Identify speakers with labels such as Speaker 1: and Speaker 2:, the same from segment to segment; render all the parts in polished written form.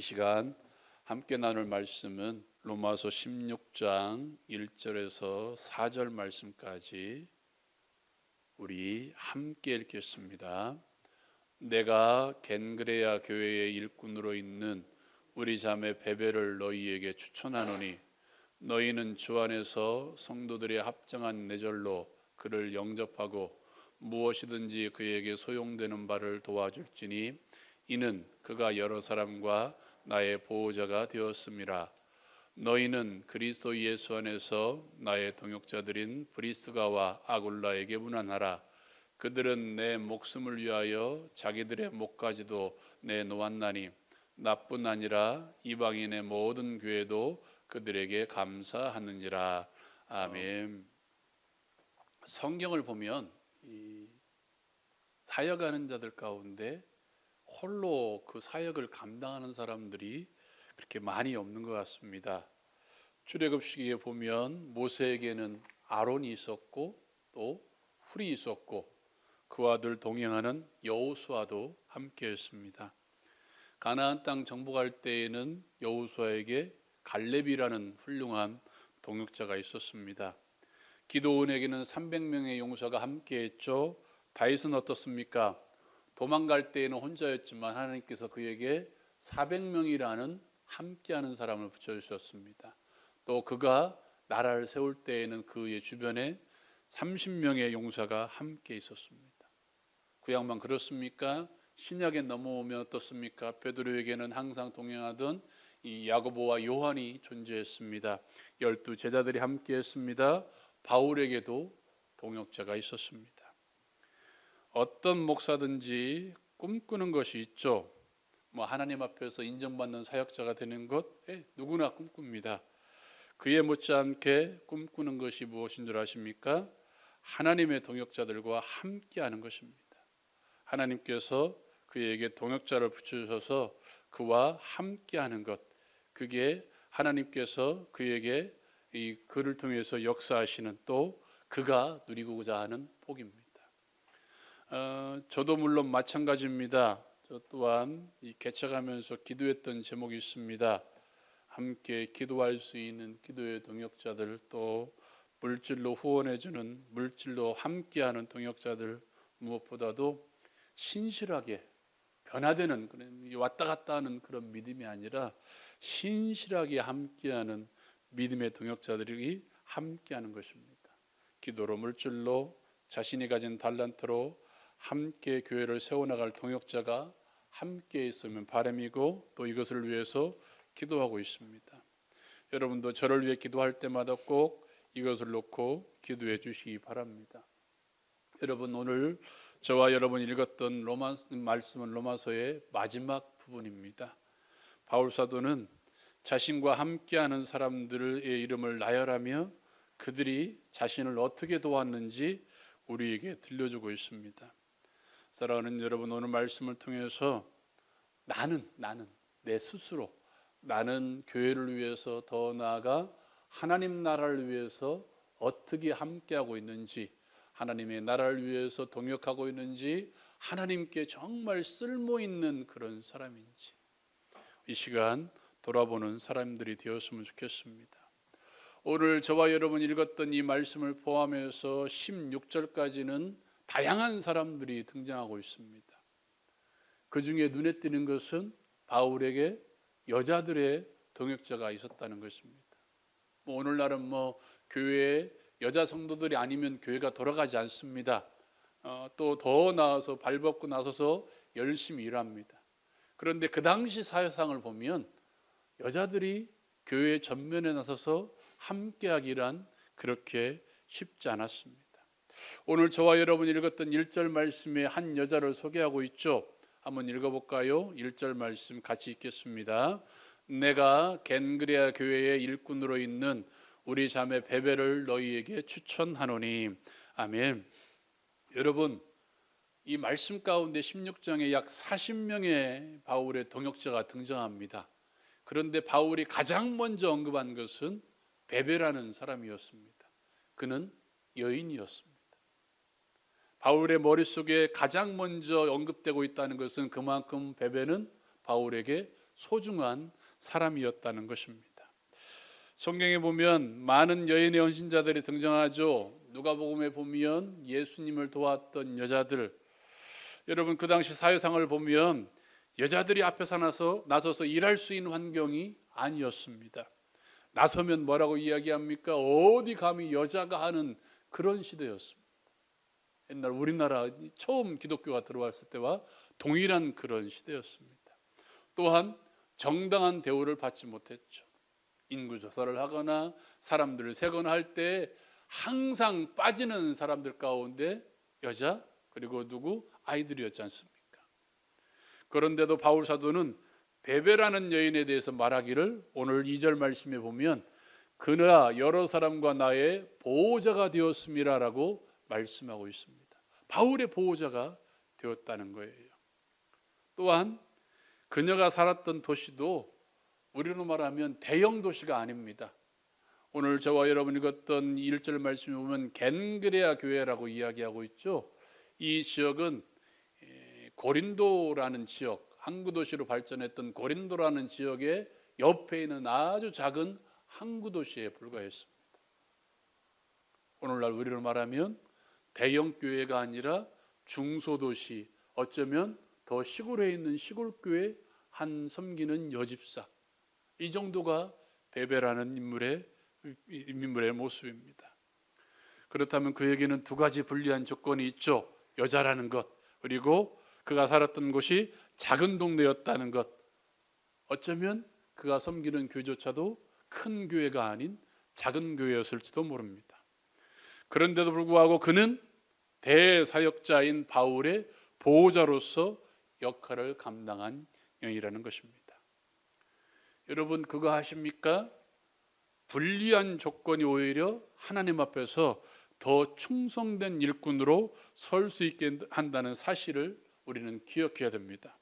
Speaker 1: 시간 함께 나눌 말씀은 로마서 16장 1절에서 4절 말씀까지 우리 함께 읽겠습니다. 내가 겐그레아 교회의 일꾼으로 있는 우리 자매 베베를 너희에게 추천하노니 너희는 주 안에서 성도들의 합당한 내절로 그를 영접하고 무엇이든지 그에게 소용되는 바를 도와줄지니 이는 그가 여러 사람과 나의 보호자가 되었음이라. 너희는 그리스도 예수 안에서 나의 동역자들인 브리스가와 아굴라에게 문안하라. 그들은 내 목숨을 위하여 자기들의 목까지도 내놓았나니 나뿐 아니라 이방인의 모든 교회도 그들에게 감사하느니라. 아멘. 성경을 보면 이 사역하는 자들 가운데 홀로 그 사역을 감당하는 사람들이 그렇게 많이 없는 것 같습니다. 출애굽기에 보면 모세에게는 아론이 있었고 또 훌이 있었고 그와 늘 동행하는 여호수아도 함께했습니다. 가나안 땅 정복할 때에는 여호수아에게 갈렙이라는 훌륭한 동역자가 있었습니다. 기드온에게는 300명의 용사가 함께했죠. 다윗은 어떻습니까? 도망갈 때에는 혼자였지만 하나님께서 그에게 400명이라는 함께하는 사람을 붙여주셨습니다. 또 그가 나라를 세울 때에는 그의 주변에 30명의 용사가 함께 있었습니다. 그 양반 그렇습니까? 신약에 넘어오면 어떻습니까? 베드로에게는 항상 동행하던 이 야고보와 요한이 존재했습니다. 12 제자들이 함께했습니다. 바울에게도 동역자가 있었습니다. 어떤 목사든지 꿈꾸는 것이 있죠. 하나님 앞에서 인정받는 사역자가 되는 것 누구나 꿈꿉니다. 그에 못지않게 꿈꾸는 것이 무엇인 줄 아십니까? 하나님의 동역자들과 함께하는 것입니다. 하나님께서 그에게 동역자를 붙여주셔서 그와 함께하는 것, 그게 하나님께서 그에게 그를 통해서 역사하시는 또 그가 누리고자 하는 복입니다. 저도 물론 마찬가지입니다. 저 또한 개척하면서 기도했던 제목이 있습니다. 함께 기도할 수 있는 기도의 동역자들, 또 물질로 후원해주는, 물질로 함께하는 동역자들, 무엇보다도 신실하게 변화되는 왔다 갔다 하는 그런 믿음이 아니라 신실하게 함께하는 믿음의 동역자들이 함께하는 것입니다. 기도로, 물질로, 자신이 가진 달란트로 함께 교회를 세워나갈 동역자가 함께 있으면 바람이고 또 이것을 위해서 기도하고 있습니다. 여러분도 저를 위해 기도할 때마다 꼭 이것을 놓고 기도해 주시기 바랍니다. 여러분, 오늘 저와 여러분이 읽었던 말씀은 로마서의 마지막 부분입니다. 바울 사도는 자신과 함께하는 사람들의 이름을 나열하며 그들이 자신을 어떻게 도왔는지 우리에게 들려주고 있습니다. 사랑하는 여러분, 오늘 말씀을 통해서 나는 내 스스로 나는 교회를 위해서 더 나아가 하나님 나라를 위해서 어떻게 함께하고 있는지, 하나님의 나라를 위해서 동역하고 있는지, 하나님께 정말 쓸모있는 그런 사람인지 이 시간 돌아보는 사람들이 되었으면 좋겠습니다. 오늘 저와 여러분이 읽었던 이 말씀을 포함해서 16절까지는 다양한 사람들이 등장하고 있습니다. 그 중에 눈에 띄는 것은 바울에게 여자들의 동역자가 있었다는 것입니다. 오늘날은 교회에 여자 성도들이 아니면 교회가 돌아가지 않습니다. 또 더 나아서 발벗고 나서서 열심히 일합니다. 그런데 그 당시 사회상을 보면 여자들이 교회 전면에 나서서 함께하기란 그렇게 쉽지 않았습니다. 오늘 저와 여러분이 읽었던 1절 말씀에 한 여자를 소개하고 있죠. 한번 읽어볼까요? 1절 말씀 같이 읽겠습니다. 내가 겐그레아 교회의 일꾼으로 있는 우리 자매 베베를 너희에게 추천하노니. 아멘. 여러분, 이 말씀 가운데 16장에 약 40명의 바울의 동역자가 등장합니다. 그런데 바울이 가장 먼저 언급한 것은 베베라는 사람이었습니다. 그는 여인이었습니다. 바울의 머릿속에 가장 먼저 언급되고 있다는 것은 그만큼 베베는 바울에게 소중한 사람이었다는 것입니다. 성경에 보면 많은 여인의 헌신자들이 등장하죠. 누가복음에 보면 예수님을 도왔던 여자들, 여러분 그 당시 사회상을 보면 여자들이 앞에 나서서 일할 수 있는 환경이 아니었습니다. 나서면 뭐라고 이야기합니까? 어디 감히 여자가 하는 그런 시대였습니다. 옛날 우리나라 처음 기독교가 들어왔을 때와 동일한 그런 시대였습니다. 또한 정당한 대우를 받지 못했죠. 인구조사를 하거나 사람들을 세거나 할 때 항상 빠지는 사람들 가운데 여자 그리고 누구? 아이들이었지 않습니까? 그런데도 바울 사도는 베베라는 여인에 대해서 말하기를 오늘 2절 말씀에 보면 그가 여러 사람과 나의 보호자가 되었음이라 라고 말씀하고 있습니다. 바울의 보호자가 되었다는 거예요. 또한 그녀가 살았던 도시도 우리로 말하면 대형 도시가 아닙니다. 오늘 저와 여러분이 읽었던 1절 말씀에 보면 겐그레아 교회라고 이야기하고 있죠. 이 지역은 고린도라는 지역, 항구 도시로 발전했던 고린도라는 지역의 옆에 있는 아주 작은 항구 도시에 불과했습니다. 오늘날 우리로 말하면 대형 교회가 아니라 중소도시, 어쩌면 더 시골에 있는 시골교회 한 섬기는 여집사, 이 정도가 베베라는 인물의 모습입니다. 그렇다면 그에게는 두 가지 불리한 조건이 있죠. 여자라는 것, 그리고 그가 살았던 곳이 작은 동네였다는 것. 어쩌면 그가 섬기는 교회조차도 큰 교회가 아닌 작은 교회였을지도 모릅니다. 그런데도 불구하고 그는 대사역자인 바울의 보호자로서 역할을 감당한 영이라는 것입니다. 여러분 그거 아십니까? 불리한 조건이 오히려 하나님 앞에서 더 충성된 일꾼으로 설 수 있게 한다는 사실을 우리는 기억해야 됩니다.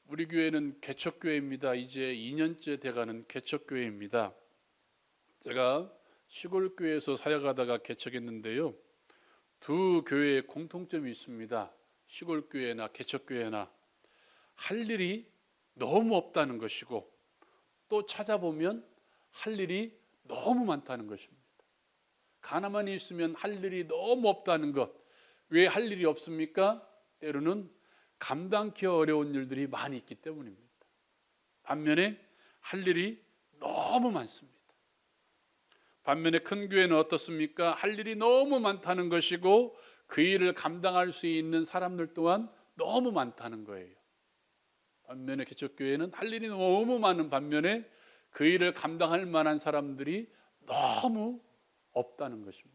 Speaker 1: 우리 교회는 개척교회입니다. 이제 2년째 돼가는 개척교회입니다. 제가 시골교회에서 사역하다가 개척했는데요, 두 교회의 공통점이 있습니다. 시골교회나 개척교회나 할 일이 너무 없다는 것이고, 또 찾아보면 할 일이 너무 많다는 것입니다. 가나만이 있으면 할 일이 너무 없다는 것. 왜 할 일이 없습니까? 때로는 감당하기 어려운 일들이 많이 있기 때문입니다. 반면에 할 일이 너무 많습니다. 반면에 큰 교회는 어떻습니까? 할 일이 너무 많다는 것이고 그 일을 감당할 수 있는 사람들 또한 너무 많다는 거예요. 반면에 개척교회는 할 일이 너무 많은 반면에 그 일을 감당할 만한 사람들이 너무 없다는 것입니다.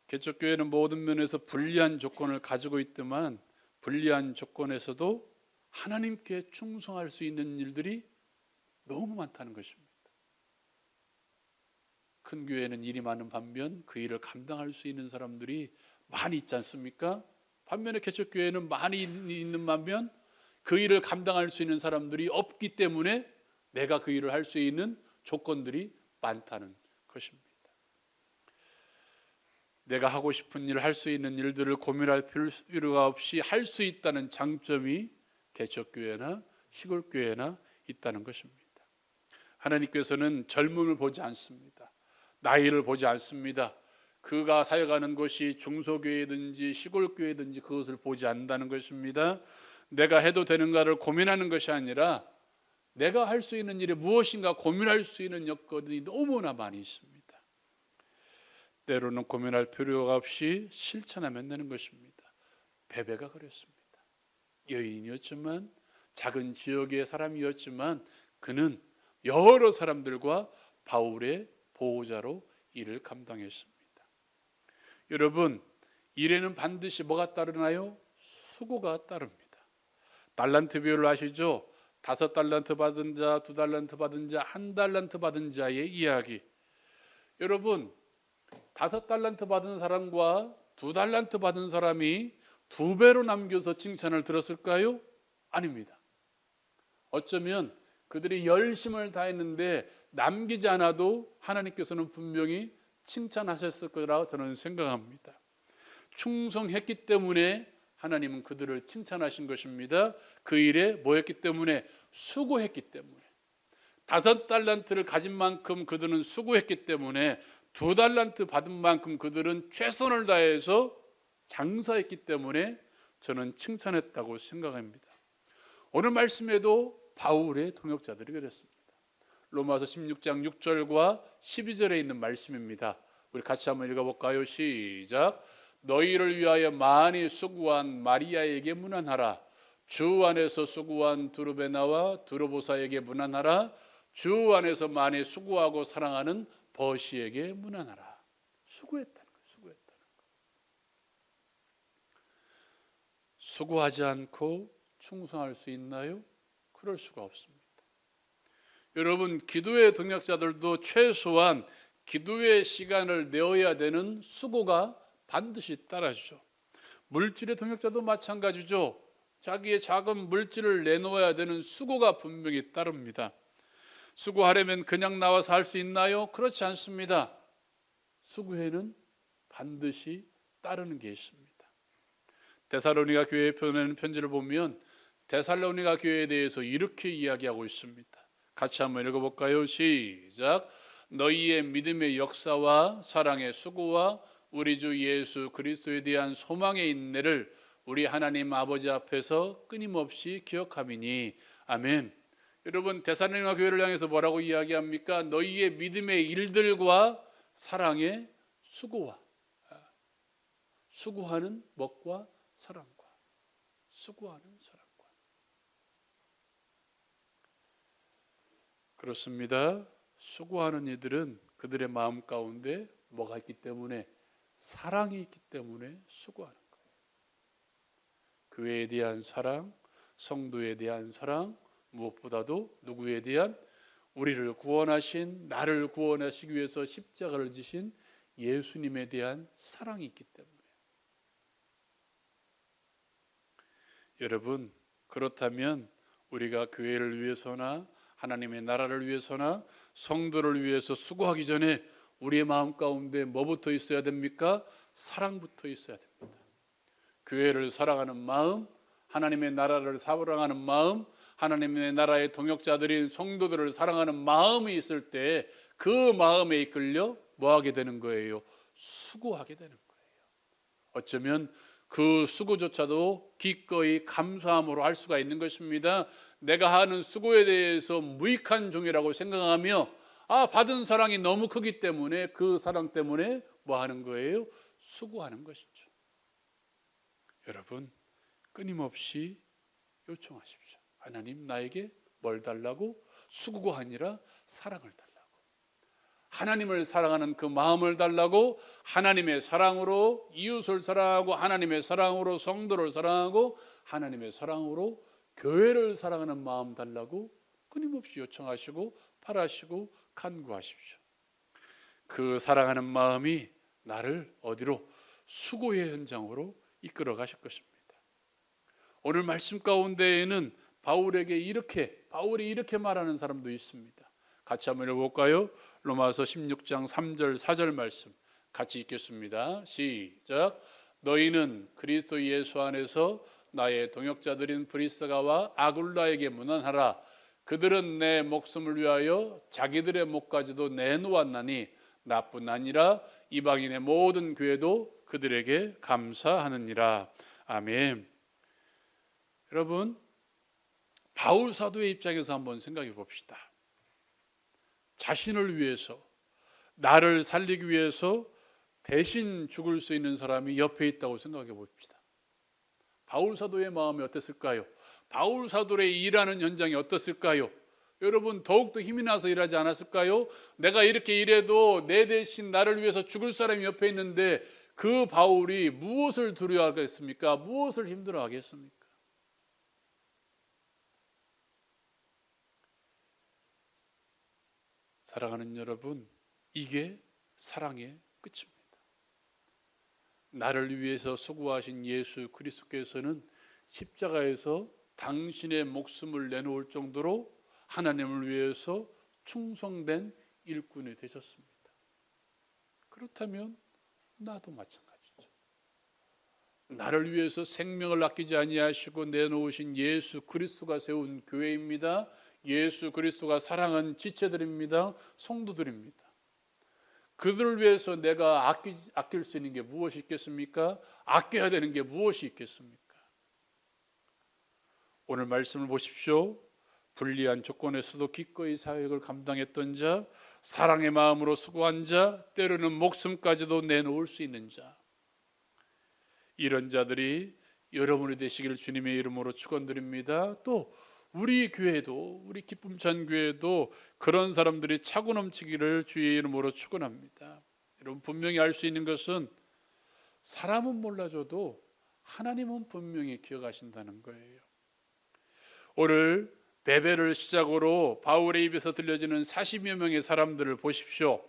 Speaker 1: 개척교회는 모든 면에서 불리한 조건을 가지고 있지만 불리한 조건에서도 하나님께 충성할 수 있는 일들이 너무 많다는 것입니다. 큰 교회는 일이 많은 반면 그 일을 감당할 수 있는 사람들이 많이 있지 않습니까? 반면에 개척교회는 많이 있는 반면 그 일을 감당할 수 있는 사람들이 없기 때문에 내가 그 일을 할 수 있는 조건들이 많다는 것입니다. 내가 하고 싶은 일을 할 수 있는 일들을 고민할 필요가 없이 할 수 있다는 장점이 개척교회나 시골교회나 있다는 것입니다. 하나님께서는 젊음을 보지 않습니다. 나이를 보지 않습니다. 그가 사역하는 곳이 중소교회든지 시골교회든지 그것을 보지 않는다는 것입니다. 내가 해도 되는가를 고민하는 것이 아니라 내가 할 수 있는 일이 무엇인가 고민할 수 있는 여건이 너무나 많이 있습니다. 때로는 고민할 필요가 없이 실천하면 되는 것입니다. 베베가 그랬습니다. 여인이었지만 작은 지역의 사람이었지만 그는 여러 사람들과 바울의 보호자로 일을 감당했습니다. 여러분, 일에는 반드시 뭐가 따르나요? 수고가 따릅니다. 달란트 비율을 아시죠? 5달란트 받은 자, 2달란트 받은 자, 1달란트 받은 자의 이야기. 여러분, 5달란트 받은 사람과 2달란트 받은 사람이 2배로 남겨서 칭찬을 들었을까요? 아닙니다. 어쩌면 그들이 열심을 다했는데 남기지 않아도 하나님께서는 분명히 칭찬하셨을 거라고 저는 생각합니다. 충성했기 때문에 하나님은 그들을 칭찬하신 것입니다. 그 일에 뭐였기 때문에? 수고했기 때문에. 5달란트를 가진 만큼 그들은 수고했기 때문에 2달란트 받은 만큼 그들은 최선을 다해서 장사했기 때문에 저는 칭찬했다고 생각합니다. 오늘 말씀에도 바울의 동역자들이 그랬습니다. 로마서 16장 6절과 12절에 있는 말씀입니다. 우리 같이 한번 읽어볼까요? 시작. 너희를 위하여 많이 수고한 마리아에게 문안하라. 주 안에서 수고한 두르베나와 두르보사에게 문안하라. 주 안에서 많이 수고하고 사랑하는 버시에게 문안하라. 수고했다는 거예요. 수고했다는 거. 수고하지 않고 충성할 수 있나요? 그럴 수가 없습니다. 여러분, 기도의 동역자들도 최소한 기도의 시간을 내어야 되는 수고가 반드시 따라주죠. 물질의 동역자도 마찬가지죠. 자기의 작은 물질을 내놓아야 되는 수고가 분명히 따릅니다. 수고하려면 그냥 나와서 할 수 있나요? 그렇지 않습니다. 수고에는 반드시 따르는 게 있습니다. 데살로니가 교회에 보내는 편지를 보면 데살로니가 교회에 대해서 이렇게 이야기하고 있습니다. 같이 한번 읽어볼까요? 시작. 너희의 믿음의 역사와 사랑의 수고와 우리 주 예수 그리스도에 대한 소망의 인내를 우리 하나님 아버지 앞에서 끊임없이 기억함이니. 아멘. 여러분, 데살로니가 교회를 향해서 뭐라고 이야기합니까? 너희의 믿음의 일들과 사랑의 수고와, 수고하는 먹과 사랑과, 수고하는 사랑과. 그렇습니다. 수고하는 이들은 그들의 마음 가운데 뭐가 있기 때문에? 사랑이 있기 때문에 수고하는 거예요. 교회에 대한 사랑, 성도에 대한 사랑, 무엇보다도 누구에 대한? 우리를 구원하신, 나를 구원하시기 위해서 십자가를 지신 예수님에 대한 사랑이 있기 때문에. 여러분, 그렇다면 우리가 교회를 위해서나 하나님의 나라를 위해서나 성도를 위해서 수고하기 전에 우리의 마음 가운데 뭐부터 있어야 됩니까? 사랑부터 있어야 됩니다. 교회를 사랑하는 마음, 하나님의 나라를 사랑하는 마음, 하나님의 나라의 동역자들인 성도들을 사랑하는 마음이 있을 때 그 마음에 이끌려 뭐하게 되는 거예요? 수고하게 되는 거예요. 어쩌면 그 수고조차도 기꺼이 감사함으로 할 수가 있는 것입니다. 내가 하는 수고에 대해서 무익한 종이라고 생각하며 받은 사랑이 너무 크기 때문에 그 사랑 때문에 뭐 하는 거예요? 수고하는 것이죠. 여러분, 끊임없이 요청하십시오. 하나님, 나에게 뭘 달라고? 수고가 아니라 사랑을 달라고. 하나님을 사랑하는 그 마음을 달라고. 하나님의 사랑으로 이웃을 사랑하고, 하나님의 사랑으로 성도를 사랑하고, 하나님의 사랑으로 교회를 사랑하는 마음 달라고 끊임없이 요청하시고 바라시고 간구하십시오. 그 사랑하는 마음이 나를 어디로? 수고의 현장으로 이끌어 가실 것입니다. 오늘 말씀 가운데에는 바울이 이렇게 말하는 사람도 있습니다. 같이 한번 읽어볼까요? 로마서 16장 3절 4절 말씀 같이 읽겠습니다. 시작. 너희는 그리스도 예수 안에서 나의 동역자들인 브리스가와 아굴라에게 문안하라. 그들은 내 목숨을 위하여 자기들의 목까지도 내놓았나니 나뿐 아니라 이방인의 모든 교회도 그들에게 감사하느니라. 아멘. 여러분, 바울 사도의 입장에서 한번 생각해 봅시다. 자신을 위해서, 나를 살리기 위해서 대신 죽을 수 있는 사람이 옆에 있다고 생각해 봅시다. 바울 사도의 마음이 어땠을까요? 바울 사도의 일하는 현장이 어땠을까요? 여러분, 더욱더 힘이 나서 일하지 않았을까요? 내가 이렇게 일해도 내 대신 나를 위해서 죽을 사람이 옆에 있는데 그 바울이 무엇을 두려워하겠습니까? 무엇을 힘들어하겠습니까? 사랑하는 여러분, 이게 사랑의 끝입니다. 나를 위해서 수고하신 예수 그리스도께서는 십자가에서 당신의 목숨을 내놓을 정도로 하나님을 위해서 충성된 일꾼이 되셨습니다. 그렇다면 나도 마찬가지죠. 나를 위해서 생명을 아끼지 아니하시고 내놓으신 예수 그리스도가 세운 교회입니다. 예수 그리스도가 사랑한 지체들입니다. 성도들입니다. 그들을 위해서 내가 아낄 수 있는 게 무엇이 있겠습니까? 아껴야 되는 게 무엇이 있겠습니까? 오늘 말씀을 보십시오. 불리한 조건에서도 기꺼이 사역을 감당했던 자, 사랑의 마음으로 수고한 자, 때로는 목숨까지도 내놓을 수 있는 자, 이런 자들이 여러분이 되시기를 주님의 이름으로 축원드립니다. 또 우리 교회도, 우리 기쁨찬 교회도 그런 사람들이 차고 넘치기를 주의 이름으로 축원합니다. 여러분, 분명히 알 수 있는 것은 사람은 몰라줘도 하나님은 분명히 기억하신다는 거예요. 오늘 베베를 시작으로 바울의 입에서 들려지는 40여 명의 사람들을 보십시오.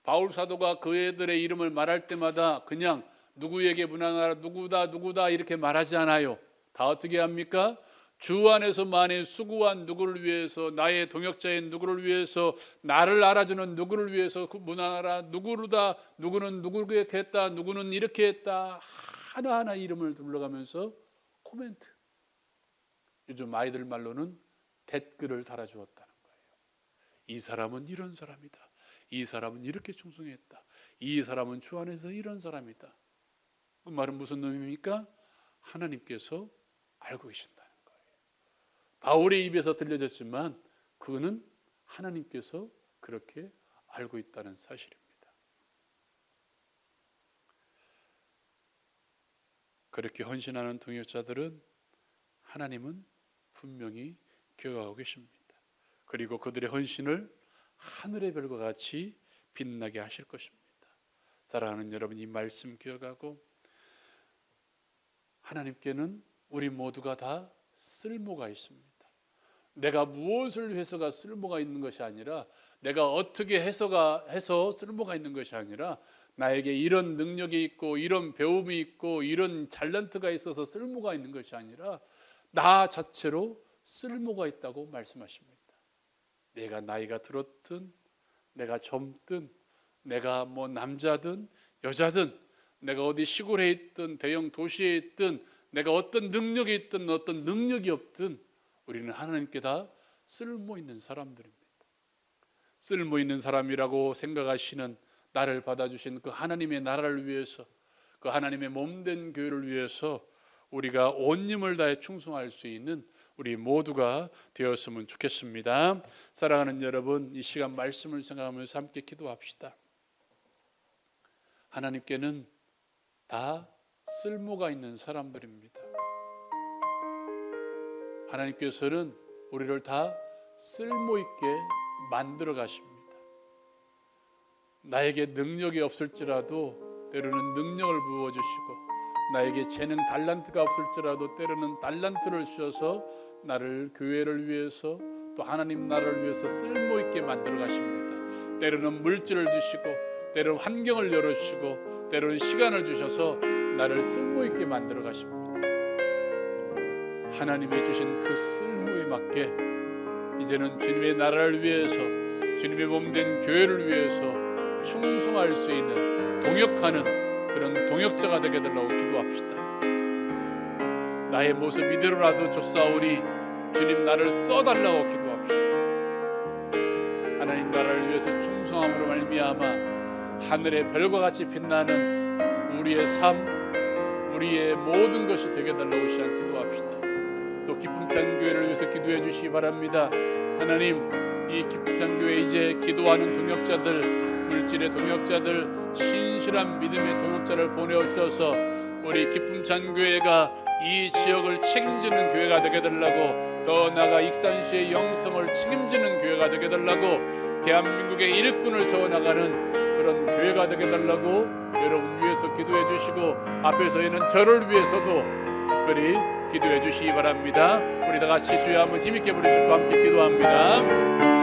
Speaker 1: 바울 사도가 그애들의 이름을 말할 때마다 그냥 누구에게 문안하라, 누구다 이렇게 말하지 않아요. 다 어떻게 합니까? 주 안에서 만에 수고한 누구를 위해서, 나의 동역자인 누구를 위해서, 나를 알아주는 누구를 위해서 문안하라, 누구다, 누구는 누구게 했다, 누구는 이렇게 했다, 하나하나 이름을 둘러가면서 코멘트, 요즘 아이들 말로는 댓글을 달아주었다는 거예요. 이 사람은 이런 사람이다, 이 사람은 이렇게 충성했다, 이 사람은 주 안에서 이런 사람이다. 그 말은 무슨 의미입니까? 하나님께서 알고 계신다는 거예요. 바울의 입에서 들려졌지만 그거는 하나님께서 그렇게 알고 있다는 사실입니다. 그렇게 헌신하는 동역자들은 하나님은 분명히 기억하고 계십니다. 그리고 그들의 헌신을 하늘의 별과 같이 빛나게 하실 것입니다. 사랑하는 여러분, 이 말씀 기억하고 하나님께는 우리 모두가 다 쓸모가 있습니다. 내가 무엇을 해서가 쓸모가 있는 것이 아니라, 내가 어떻게 해서 쓸모가 있는 것이 아니라, 나에게 이런 능력이 있고 이런 배움이 있고 이런 탤런트가 있어서 쓸모가 있는 것이 아니라 나 자체로 쓸모가 있다고 말씀하십니다. 내가 나이가 들었든, 내가 젊든, 내가 남자든 여자든, 내가 어디 시골에 있든 대형 도시에 있든, 내가 어떤 능력이 있든 어떤 능력이 없든 우리는 하나님께 다 쓸모 있는 사람들입니다. 쓸모 있는 사람이라고 생각하시는 나를 받아주신 그 하나님의 나라를 위해서, 그 하나님의 몸된 교회를 위해서 우리가 온 힘을 다해 충성할 수 있는 우리 모두가 되었으면 좋겠습니다. 사랑하는 여러분, 이 시간 말씀을 생각하면서 함께 기도합시다. 하나님께는 다 쓸모가 있는 사람들입니다. 하나님께서는 우리를 다 쓸모있게 만들어 가십니다. 나에게 능력이 없을지라도 때로는 능력을 부어주시고, 나에게 재능 달란트가 없을지라도 때로는 달란트를 주셔서 나를 교회를 위해서, 또 하나님 나라를 위해서 쓸모있게 만들어 가십니다. 때로는 물질을 주시고, 때로는 환경을 열어주시고, 때로는 시간을 주셔서 나를 쓸모있게 만들어 가십니다. 하나님이 주신 그 쓸모에 맞게 이제는 주님의 나라를 위해서, 주님의 몸된 교회를 위해서 충성할 수 있는, 동역하는 그런 동역자가 되게 달라고 기도합시다. 나의 모습 이대로라도 좋사오니 주님 나를 써달라고 기도합시다. 하나님 나라를 위해서 충성함으로 말미암아 하늘의 별과 같이 빛나는 우리의 삶, 우리의 모든 것이 되게 달라고 시간 기도합시다. 또 기쁨찬 교회를 위해서 기도해 주시기 바랍니다. 하나님, 이 기쁨찬 교회 이제 기도하는 동역자들, 물질의 동역자들, 신실한 믿음의 동역자를 보내주셔서 우리 기쁨찬 교회가 이 지역을 책임지는 교회가 되게 달라고, 더 나아가 익산시의 영성을 책임지는 교회가 되게 달라고, 대한민국의 일꾼을 세워나가는 그런 교회가 되게 달라고 여러분 위해서 기도해 주시고, 앞에 서 있는 저를 위해서도 특별히 기도해 주시기 바랍니다. 우리 다 같이 주여 한번 힘있게 부르시고 함께 기도합니다.